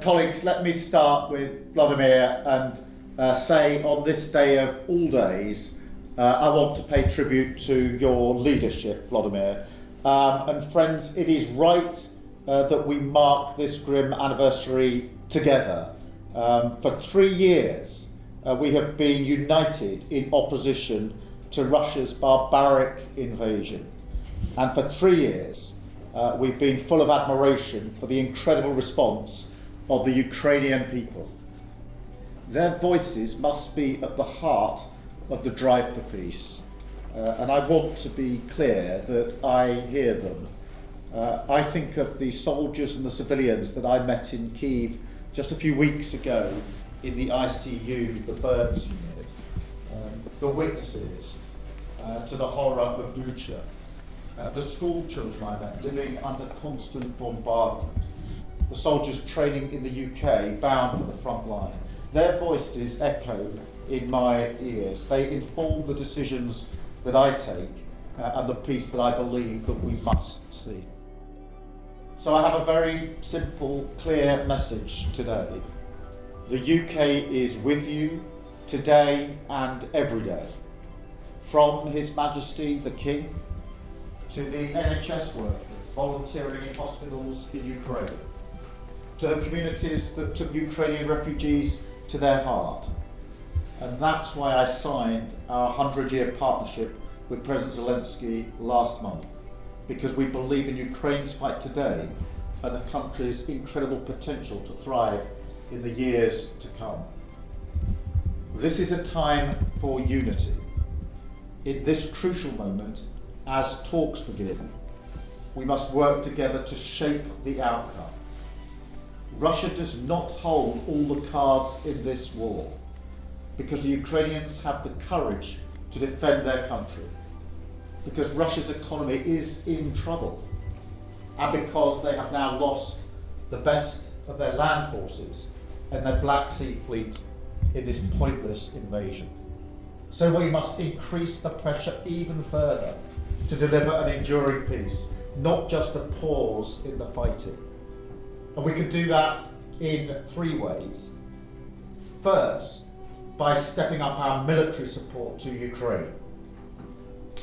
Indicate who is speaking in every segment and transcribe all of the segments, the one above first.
Speaker 1: Colleagues, let me start with Vladimir and say on this day of all days, I want to pay tribute to your leadership, Vladimir. And friends, it is right that we mark this grim anniversary together. For 3 years, we have been united in opposition to Russia's barbaric invasion. And for 3 years, we've been full of admiration for the incredible response of the Ukrainian people. Their voices must be at the heart of the drive for peace. And I want to be clear that I hear them. I think of the soldiers and the civilians that I met in Kyiv just a few weeks ago in the ICU, the burns unit, the witnesses to the horror of Bucha, the school children I met living under constant bombardment, the soldiers training in the UK bound for the front line. Their voices echo in my ears. They inform the decisions that I take and the peace that I believe that we must see. So I have a very simple, clear message today. The UK is with you today and every day. From His Majesty the King to the NHS workers volunteering in hospitals in Ukraine, to the communities that took Ukrainian refugees to their heart. And that's why I signed our 100-year partnership with President Zelensky last month, because we believe in Ukraine's fight today and the country's incredible potential to thrive in the years to come. This is a time for unity. In this crucial moment, as talks begin, we must work together to shape the outcome. Russia does not hold all the cards in this war, because the Ukrainians have the courage to defend their country, because Russia's economy is in trouble, and because they have now lost the best of their land forces and their Black Sea fleet in this pointless invasion. So we must increase the pressure even further to deliver an enduring peace, not just a pause in the fighting. And we can do that in 3 ways. First, by stepping up our military support to Ukraine.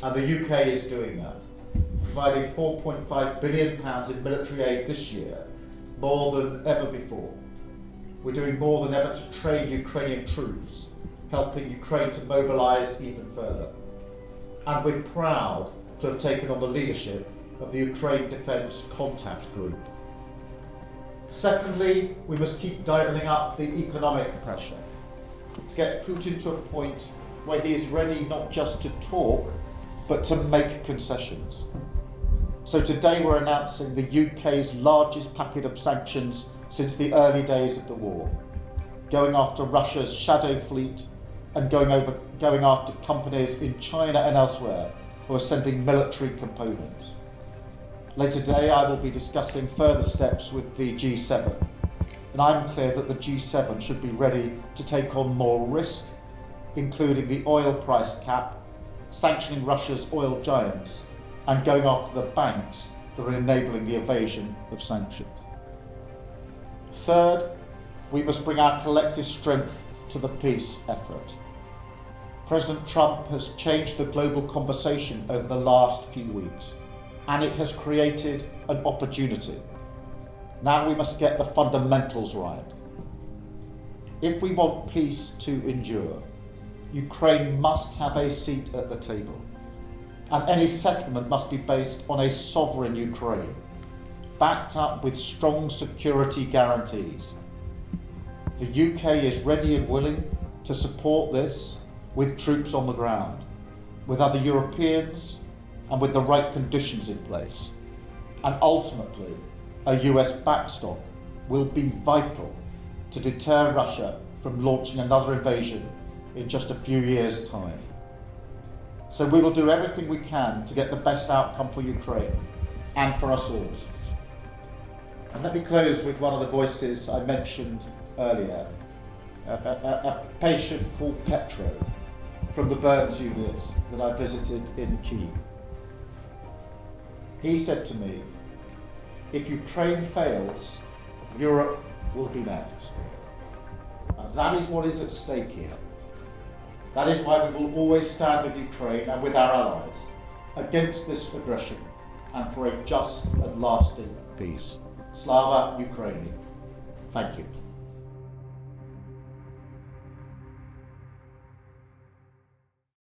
Speaker 1: And the UK is doing that, providing £4.5 billion in military aid this year, more than ever before. We're doing more than ever to train Ukrainian troops, helping Ukraine to mobilise even further. And we're proud to have taken on the leadership of the Ukraine Defence Contact Group. Secondly, we must keep dialling up the economic pressure to get Putin to a point where he is ready not just to talk, but to make concessions. So today we're announcing the UK's largest packet of sanctions since the early days of the war, going after Russia's shadow fleet and going after companies in China and elsewhere who are sending military components. Later today I will be discussing further steps with the G7, and I'm clear that the G7 should be ready to take on more risk, including the oil price cap, sanctioning Russia's oil giants, and going after the banks that are enabling the evasion of sanctions. Third, we must bring our collective strength to the peace effort. President Trump has changed the global conversation over the last few weeks, and it has created an opportunity. Now we must get the fundamentals right. If we want peace to endure, Ukraine must have a seat at the table, and any settlement must be based on a sovereign Ukraine, backed up with strong security guarantees. The UK is ready and willing to support this with troops on the ground, with other Europeans, and with the right conditions in place. And ultimately, a US backstop will be vital to deter Russia from launching another invasion in just a few years' time. So we will do everything we can to get the best outcome for Ukraine and for us all. And let me close with one of the voices I mentioned earlier, a patient called Petro from the burns unit that I visited in Kyiv. He said to me, if Ukraine fails, Europe will be met. That is what is at stake here. That is why we will always stand with Ukraine and with our allies against this aggression and for a just and lasting peace. Slava Ukraini. Thank you.